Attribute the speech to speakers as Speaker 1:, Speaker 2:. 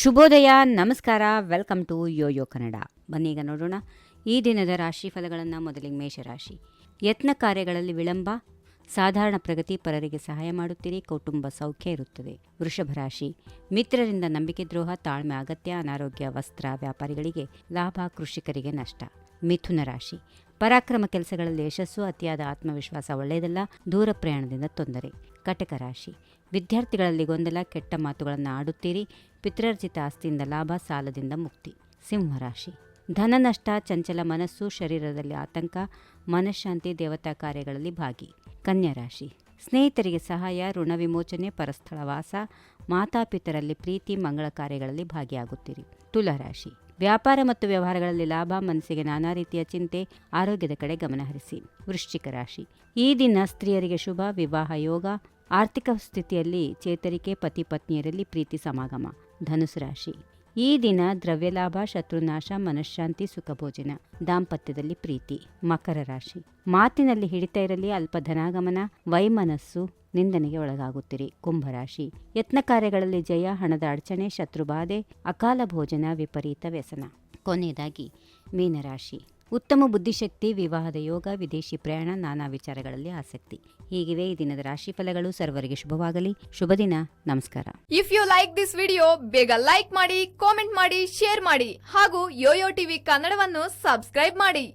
Speaker 1: ಶುಭೋದಯ, ನಮಸ್ಕಾರ, welcome to Yoyo Kannada. ಬನ್ನೀಗ ನೋಡೋಣ ಈ ದಿನದ ರಾಶಿ ಫಲಗಳನ್ನು. ಮೊದಲಿಗೆ ಮೇಷರಾಶಿ. ಯತ್ನ ಕಾರ್ಯಗಳಲ್ಲಿ ವಿಳಂಬ, ಸಾಧಾರಣ ಪ್ರಗತಿ, ಪರರಿಗೆ ಸಹಾಯ ಮಾಡುತ್ತೀರಿ, ಕೌಟುಂಬ ಸೌಖ್ಯ ಇರುತ್ತದೆ. ವೃಷಭ ರಾಶಿ. ಮಿತ್ರರಿಂದ ನಂಬಿಕೆ ದ್ರೋಹ, ತಾಳ್ಮೆ ಅಗತ್ಯ, ಅನಾರೋಗ್ಯ, ವಸ್ತ್ರ ವ್ಯಾಪಾರಿಗಳಿಗೆ ಲಾಭ, ಕೃಷಿಕರಿಗೆ ನಷ್ಟ. ಮಿಥುನ ರಾಶಿ. ಪರಾಕ್ರಮ ಕೆಲಸಗಳಲ್ಲಿ ಯಶಸ್ಸು, ಅತಿಯಾದ ಆತ್ಮವಿಶ್ವಾಸ ಒಳ್ಳೆಯದಲ್ಲ, ದೂರ ಪ್ರಯಾಣದಿಂದ ತೊಂದರೆ. ಕಟಕ ರಾಶಿ. ವಿದ್ಯಾರ್ಥಿಗಳಲ್ಲಿ ಗೊಂದಲ, ಕೆಟ್ಟ ಮಾತುಗಳನ್ನು ಆಡುತ್ತೀರಿ, ಪಿತ್ರಾರ್ಜಿತ ಆಸ್ತಿಯಿಂದ ಲಾಭ, ಸಾಲದಿಂದ ಮುಕ್ತಿ. ಸಿಂಹರಾಶಿ. ಧನ ನಷ್ಟ, ಚಂಚಲ ಮನಸ್ಸು, ಶರೀರದಲ್ಲಿ ಆತಂಕ, ಮನಃಶಾಂತಿ, ದೇವತಾ ಕಾರ್ಯಗಳಲ್ಲಿ ಭಾಗಿ. ಕನ್ಯಾ ರಾಶಿ. ಸ್ನೇಹಿತರಿಗೆ ಸಹಾಯ, ಋಣ ವಿಮೋಚನೆ, ಪರಸ್ಥಳ ವಾಸ, ಮಾತಾಪಿತರಲ್ಲಿ ಪ್ರೀತಿ, ಮಂಗಳ ಕಾರ್ಯಗಳಲ್ಲಿ ಭಾಗಿಯಾಗುತ್ತೀರಿ. ತುಲಾ ರಾಶಿ. ವ್ಯಾಪಾರ ಮತ್ತು ವ್ಯವಹಾರಗಳಲ್ಲಿ ಲಾಭ, ಮನಸ್ಸಿಗೆ ನಾನಾ ರೀತಿಯ ಚಿಂತೆ, ಆರೋಗ್ಯದ ಕಡೆ ಗಮನಹರಿಸಿ. ವೃಶ್ಚಿಕ ರಾಶಿ. ಈ ದಿನ ಸ್ತ್ರೀಯರಿಗೆ ಶುಭ, ವಿವಾಹ ಯೋಗ, ಆರ್ಥಿಕ ಸ್ಥಿತಿಯಲ್ಲಿ ಚೇತರಿಕೆ, ಪತಿ ಪತ್ನಿಯರಲ್ಲಿ ಪ್ರೀತಿ ಸಮಾಗಮ. ಧನುಸು ರಾಶಿ. ಈ ದಿನ ದ್ರವ್ಯಲಾಭ, ಶತ್ರುನಾಶ, ಮನಃಶಾಂತಿ, ಸುಖಭೋಜನ, ದಾಂಪತ್ಯದಲ್ಲಿ ಪ್ರೀತಿ. ಮಕರ ರಾಶಿ. ಮಾತಿನಲ್ಲಿ ಹಿಡಿತ ಇರಲಿ, ಅಲ್ಪ ಧನಾಗಮನ, ವೈಮನಸ್ಸು, ನಿಂದನೆಗೆ ಒಳಗಾಗುತ್ತೀರಿ. ಕುಂಭರಾಶಿ. ಯತ್ನ ಕಾರ್ಯಗಳಲ್ಲಿ ಜಯ, ಹಣದ ಅಡಚಣೆ, ಶತ್ರುಬಾಧೆ, ಅಕಾಲ ಭೋಜನ, ವಿಪರೀತ ವ್ಯಸನ. ಕೊನೆಯದಾಗಿ ಮೀನರಾಶಿ. ಉತ್ತಮ ಬುದ್ಧಿಶಕ್ತಿ, ವಿವಾಹದ ಯೋಗ, ವಿದೇಶಿ ಪ್ರಯಾಣ, ನಾನಾ ವಿಚಾರಗಳಲ್ಲಿ ಆಸಕ್ತಿ. ಹೀಗಿವೆ ಈ ದಿನದ ರಾಶಿ ಫಲಗಳು. ಸರ್ವರಿಗೆ ಶುಭವಾಗಲಿ. ಶುಭ ದಿನ. ನಮಸ್ಕಾರ.
Speaker 2: If you like this video, ಬೇಗ ಲೈಕ್ ಮಾಡಿ, ಕಾಮೆಂಟ್ ಮಾಡಿ, ಶೇರ್ ಮಾಡಿ ಹಾಗೂ ಯೋಯೋ ಟಿವಿ ಕನ್ನಡವನ್ನು ಸಬ್ಸ್ಕ್ರೈಬ್ ಮಾಡಿ.